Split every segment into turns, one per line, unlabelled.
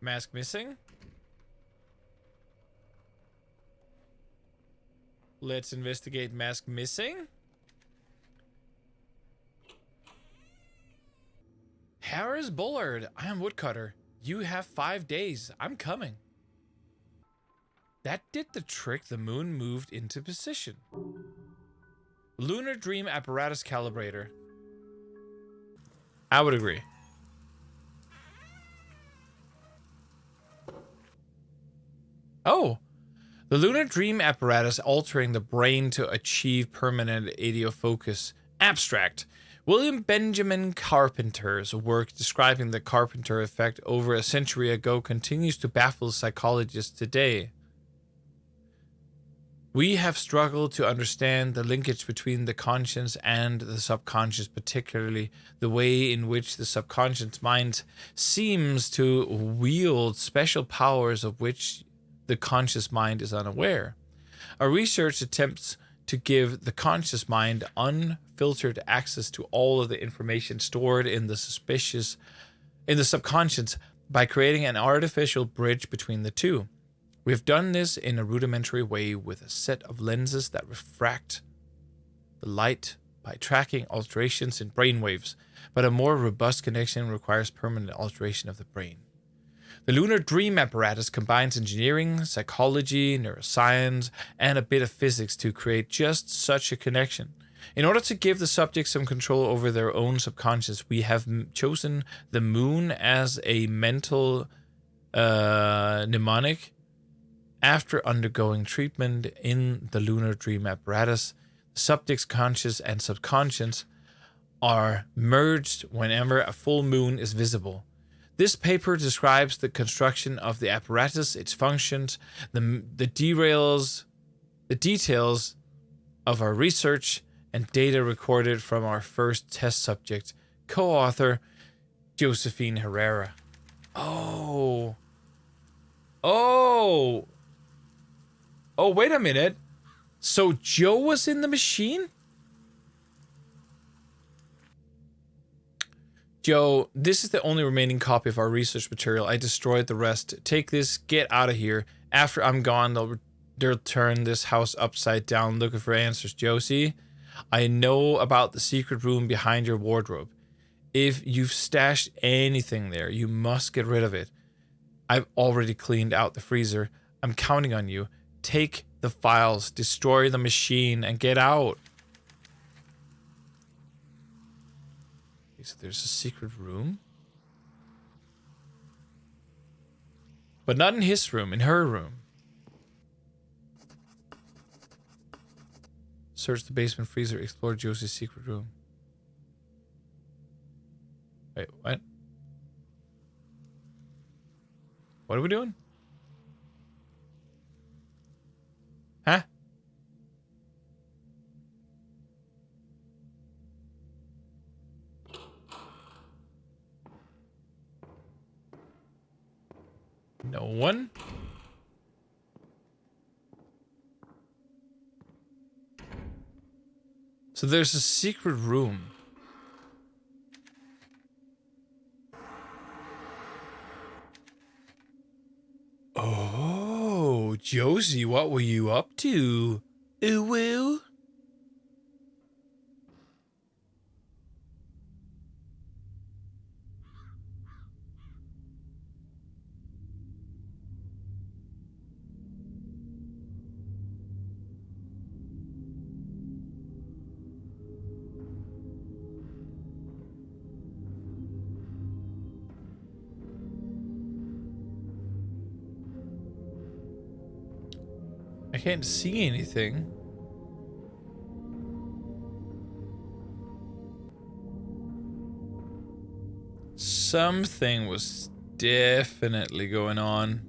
Mask missing. Let's investigate mask missing. Harris Bullard, I am woodcutter. You have 5 days. I'm coming. That did the trick. The moon moved into position. Lunar Dream Apparatus Calibrator. I would agree. Oh. The lunar dream apparatus altering the brain to achieve permanent adiofocus. Abstract. William Benjamin Carpenter's work describing the Carpenter effect over a century ago continues to baffle psychologists today. We have struggled to understand the linkage between the conscious and the subconscious, particularly the way in which the subconscious mind seems to wield special powers of which the conscious mind is unaware. Our research attempts to give the conscious mind unfiltered access to all of the information stored in the subconscious by creating an artificial bridge between the two. We have done this in a rudimentary way with a set of lenses that refract the light by tracking alterations in brainwaves, but a more robust connection requires permanent alteration of the brain. The lunar dream apparatus combines engineering, psychology, neuroscience, and a bit of physics to create just such a connection. In order to give the subject some control over their own subconscious, we have chosen the moon as a mental mnemonic. After undergoing treatment in the lunar dream apparatus, the subject's conscious and subconscious are merged whenever a full moon is visible. This paper describes the construction of the apparatus, its functions, the details of our research, and data recorded from our first test subject. Co-author Josephine Herrera. Oh, wait a minute. So Joe was in the machine? Joe, this is the only remaining copy of our research material. I destroyed the rest. Take this, get out of here. After I'm gone, they'll turn this house upside down looking for answers. Josie, I know about the secret room behind your wardrobe. If you've stashed anything there, you must get rid of it. I've already cleaned out the freezer. I'm counting on you. Take the files, destroy the machine, and get out. So there's a secret room. But not in his room, in her room. Search the basement freezer, explore Josie's secret room. Wait, what? What are we doing? Huh? No one? So there's a secret room. Oh, Josie, what were you up to? Ooh, woo. I can't see anything. Something was definitely going on.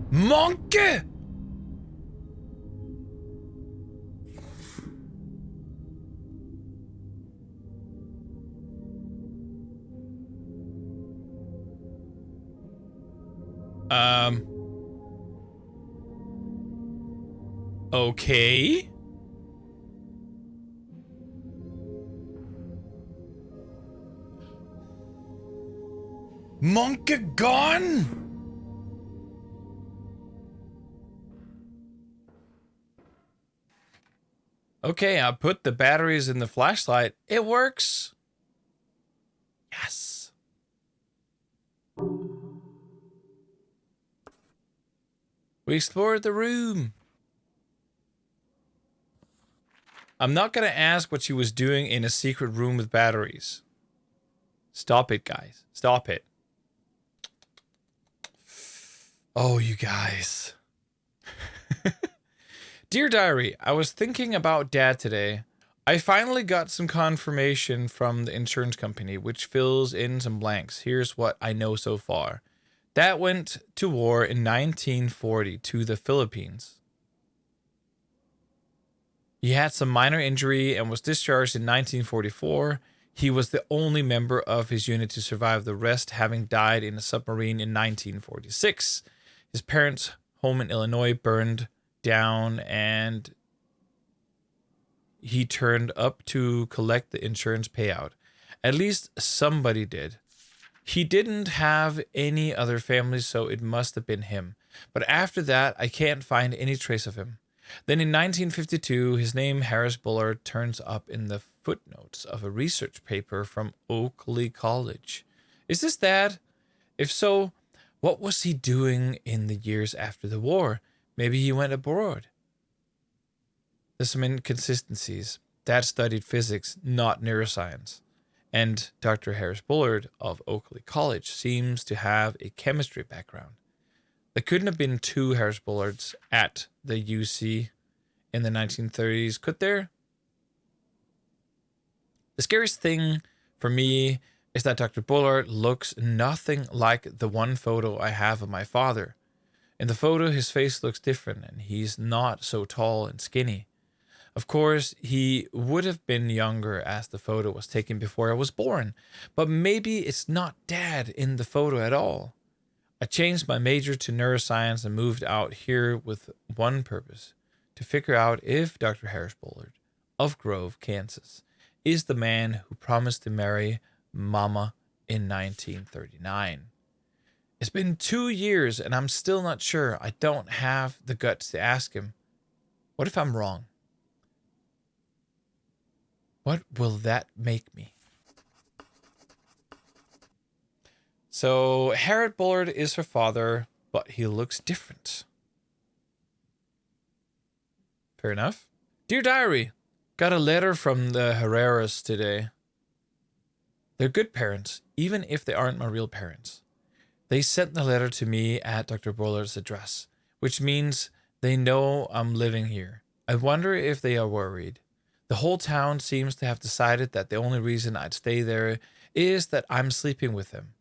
Monkey! Okay. Monkey gone? Okay, I put the batteries in the flashlight. It works. Yes. We explored the room. I'm not going to ask what she was doing in a secret room with batteries. Stop it, guys. Stop it. Oh, you guys. Dear Diary, I was thinking about Dad today. I finally got some confirmation from the insurance company, which fills in some blanks. Here's what I know so far. Dad went to war in 1940 to the Philippines. He had some minor injury and was discharged in 1944. He was the only member of his unit to survive, the rest having died in a submarine in 1946. His parents' home in Illinois burned down and he turned up to collect the insurance payout. At least somebody did. He didn't have any other family, so it must have been him. But after that, I can't find any trace of him. Then in 1952, his name, Harris Bullard, turns up in the footnotes of a research paper from Oakley College. Is this Dad? If so, what was he doing in the years after the war? Maybe he went abroad. There's some inconsistencies. Dad studied physics, not neuroscience. And Dr. Harris Bullard of Oakley College seems to have a chemistry background. There couldn't have been two Harris Bullards at the UC in the 1930s, could there? The scariest thing for me is that Dr. Bullard looks nothing like the one photo I have of my father. In the photo, his face looks different and he's not so tall and skinny. Of course, he would have been younger as the photo was taken before I was born, but maybe it's not Dad in the photo at all. I changed my major to neuroscience and moved out here with one purpose, to figure out if Dr. Harris Bullard of Grove, Kansas, is the man who promised to marry Mama in 1939. It's been 2 years and I'm still not sure. I don't have the guts to ask him. What if I'm wrong? What will that make me? So, Harriet Bullard is her father, but he looks different. Fair enough. Dear Diary, got a letter from the Herreras today. They're good parents, even if they aren't my real parents. They sent the letter to me at Dr. Bullard's address, which means they know I'm living here. I wonder if they are worried. The whole town seems to have decided that the only reason I'd stay there is that I'm sleeping with them.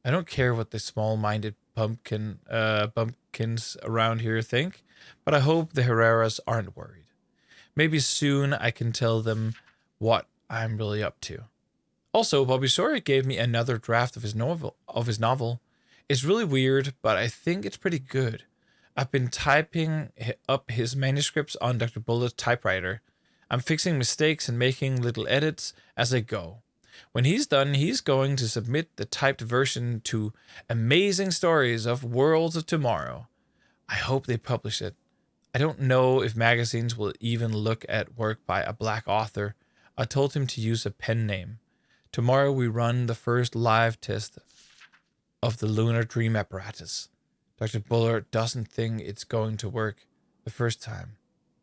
I don't care what the small-minded bumpkins around here think, but I hope the Herreras aren't worried. Maybe soon I can tell them what I'm really up to. Also, Bobby Sawyer gave me another draft of his novel. It's really weird, but I think it's pretty good. I've been typing up his manuscripts on Dr. Bullard's typewriter. I'm fixing mistakes and making little edits as I go. When he's done, he's going to submit the typed version to Amazing Stories of Worlds of Tomorrow. I hope they publish it. I don't know if magazines will even look at work by a black author. I told him to use a pen name. Tomorrow we run the first live test of the Lunar Dream apparatus. Dr. Bullard doesn't think it's going to work the first time.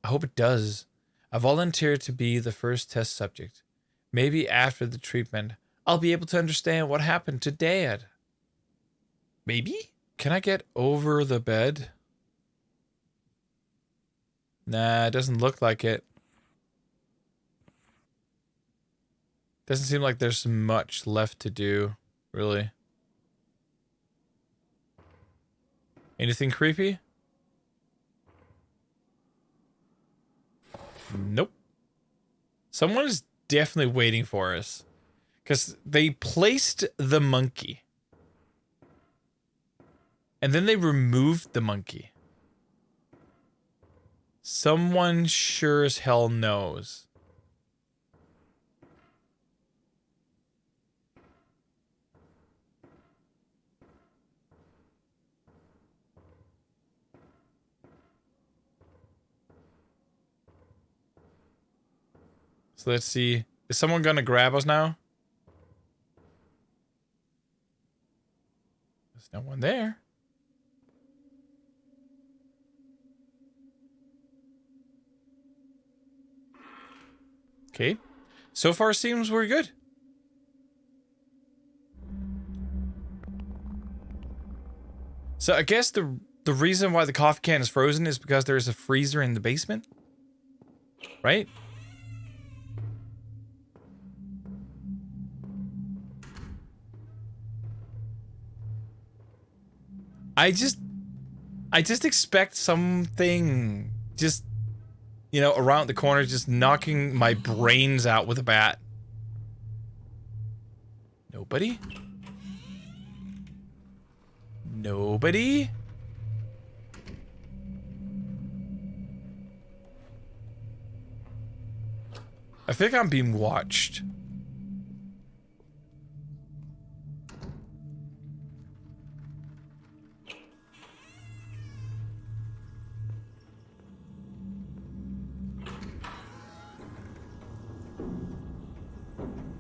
I hope it does. I volunteered to be the first test subject. Maybe after the treatment, I'll be able to understand what happened to Dad. Maybe? Can I get over the bed? Nah, it doesn't look like it. Doesn't seem like there's much left to do, really. Anything creepy? Nope. Someone is definitely waiting for us. Because they placed the monkey. And then they removed the monkey. Someone sure as hell knows. So let's see. Is someone gonna grab us now? There's no one there. Okay. So far seems we're good. So I guess the reason why the coffee can is frozen is because there's a freezer in the basement. Right? I just expect something just, you know, around the corner just knocking my brains out with a bat. Nobody? Nobody? I think I'm being watched.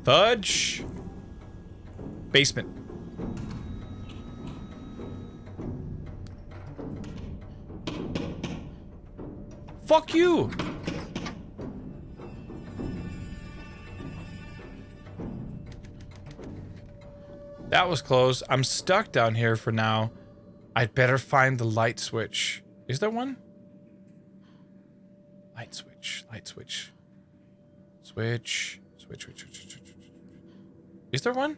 Fudge. Basement. Fuck you. That was close. I'm stuck down here for now. I'd better find the light switch. Is there one? Light switch. Light switch. Switch. Switch, switch, switch, switch, switch. Is there one?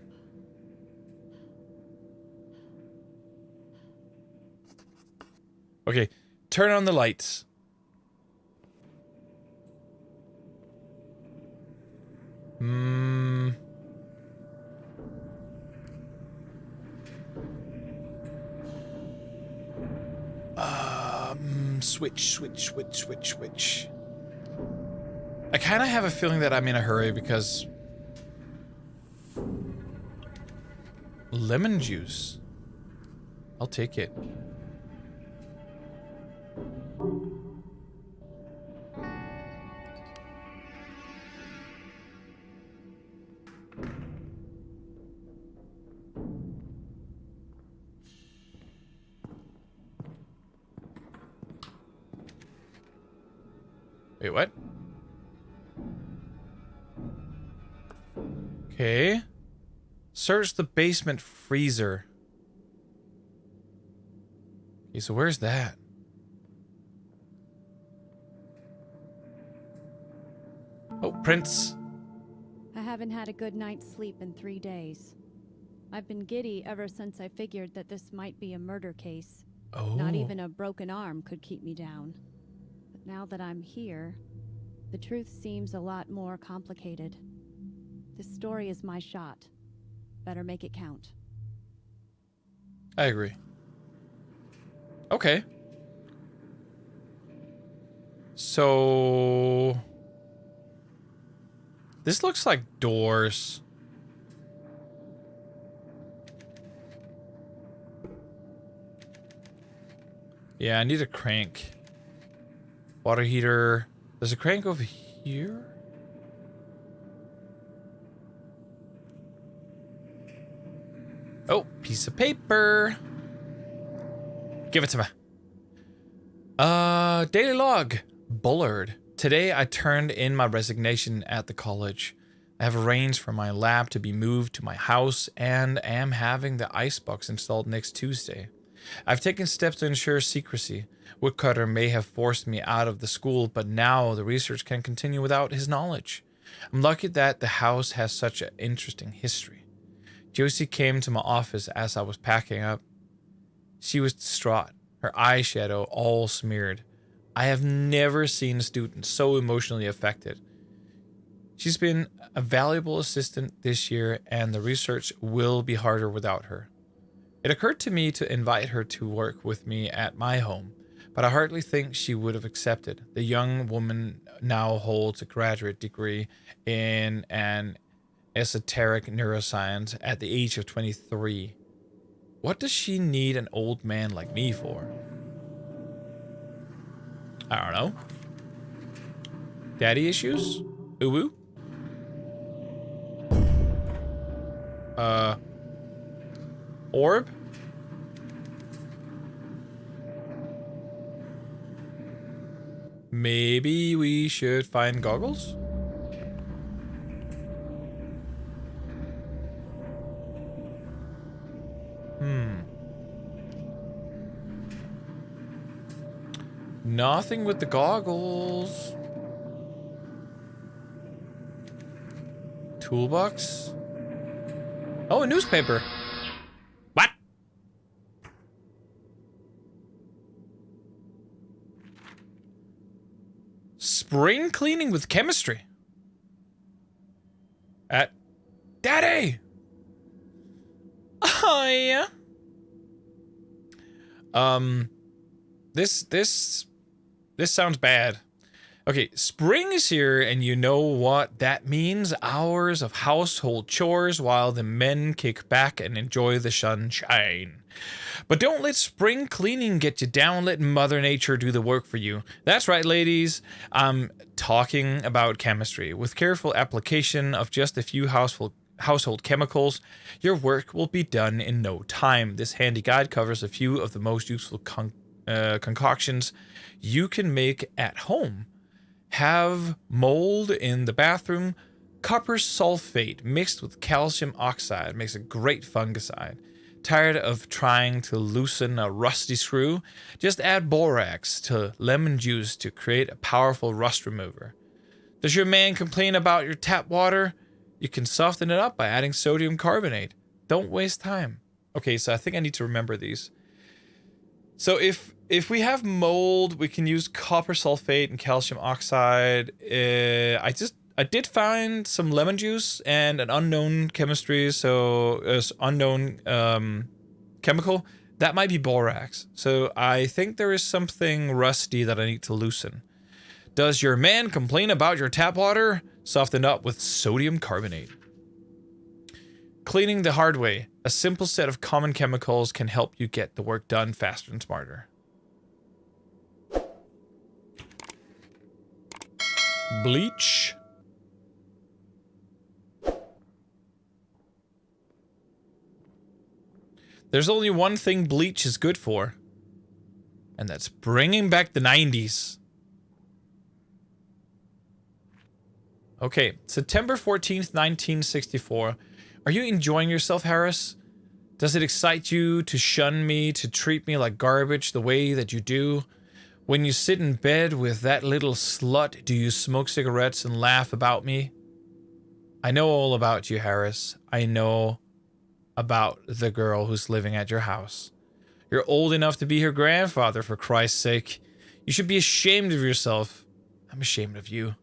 Okay, turn on the lights. Switch, switch, switch, switch, switch. I kind of have a feeling that I'm in a hurry because lemon juice. I'll take it. Wait, what? Okay. Search the basement freezer. Okay, so where's that? Oh, Prince.
I haven't had a good night's sleep in 3 days. I've been giddy ever since I figured that this might be a murder case.
Oh.
Not even a broken arm could keep me down. But now that I'm here, the truth seems a lot more complicated. This story is my shot. Better make it count.
I agree. Okay. So this looks like doors. Yeah, I need a crank. Water heater. There's a crank over here? Oh, piece of paper. Give it to me. Daily log. Bullard. Today I turned in my resignation at the college. I have arranged for my lab to be moved to my house and am having the icebox installed next Tuesday. I've taken steps to ensure secrecy. Woodcutter may have forced me out of the school, but now the research can continue without his knowledge. I'm lucky that the house has such an interesting history. Josie came to my office as I was packing up. She was distraught, her eyeshadow all smeared. I have never seen a student so emotionally affected. She's been a valuable assistant this year, and the research will be harder without her. It occurred to me to invite her to work with me at my home, but I hardly think she would have accepted. The young woman now holds a graduate degree in an esoteric neuroscience at the age of 23. What does she need an old man like me for? I don't know. Daddy issues? Uwu? Orb? Maybe we should find goggles? Nothing with the goggles. Toolbox? Oh, a newspaper. What? Spring cleaning with chemistry. At Daddy. Oh yeah. This sounds bad. Okay, spring is here, and you know what that means. Hours of household chores while the men kick back and enjoy the sunshine. But don't let spring cleaning get you down. Let Mother Nature do the work for you. That's right, ladies. I'm talking about chemistry. With careful application of just a few household chemicals, your work will be done in no time. This handy guide covers a few of the most useful concoctions you can make at home. Have mold in the bathroom. Copper sulfate mixed with calcium oxide makes a great fungicide. Tired of trying to loosen a rusty screw? Just add borax to lemon juice to create a powerful rust remover. Does your man complain about your tap water? You can soften it up by adding sodium carbonate. Don't waste time. Okay, so I think I need to remember these. So if we have mold, we can use copper sulfate and calcium oxide. I did find some lemon juice and an unknown chemistry, so unknown chemical. That might be borax. So I think there is something rusty that I need to loosen. Does your man complain about your tap water? Soften up with sodium carbonate. Cleaning the hard way. A simple set of common chemicals can help you get the work done faster and smarter. Bleach. There's only one thing bleach is good for, and that's bringing back the 90s. Okay, September 14th, 1964. Are you enjoying yourself, Harris? Does it excite you to shun me, to treat me like garbage the way that you do? When you sit in bed with that little slut, do you smoke cigarettes and laugh about me? I know all about you, Harris. I know about the girl who's living at your house. You're old enough to be her grandfather, for Christ's sake. You should be ashamed of yourself. I'm ashamed of you.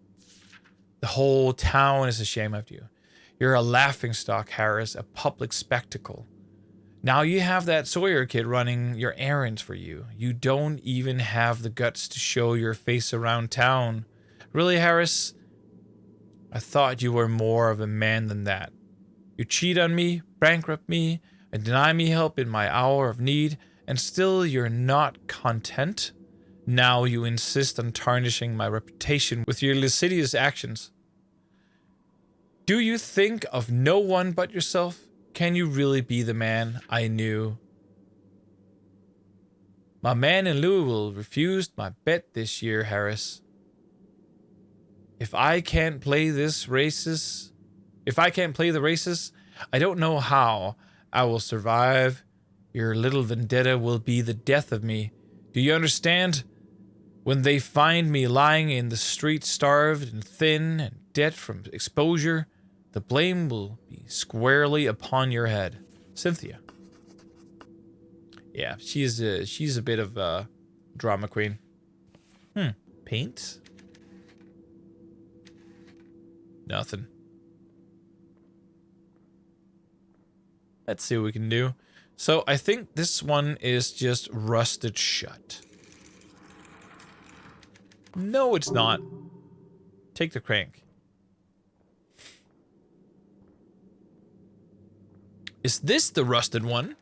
The whole town is ashamed of you. You're a laughingstock, Harris, a public spectacle. Now you have that Sawyer kid running your errands for you. You don't even have the guts to show your face around town. Really, Harris? I thought you were more of a man than that. You cheat on me, bankrupt me, and deny me help in my hour of need, and still you're not content? Now you insist on tarnishing my reputation with your lascivious actions. Do you think of no one but yourself? Can you really be the man I knew? My man in Louisville refused my bet this year, Harris. If I can't play the races, I don't know how I will survive. Your little vendetta will be the death of me. Do you understand? When they find me lying in the street, starved and thin and dead from exposure, the blame will be squarely upon your head. Cynthia. Yeah, she's a bit of a drama queen. Paint? Nothing. Let's see what we can do. So I think this one is just rusted shut. No, it's not. Take the crank. Is this the rusted one?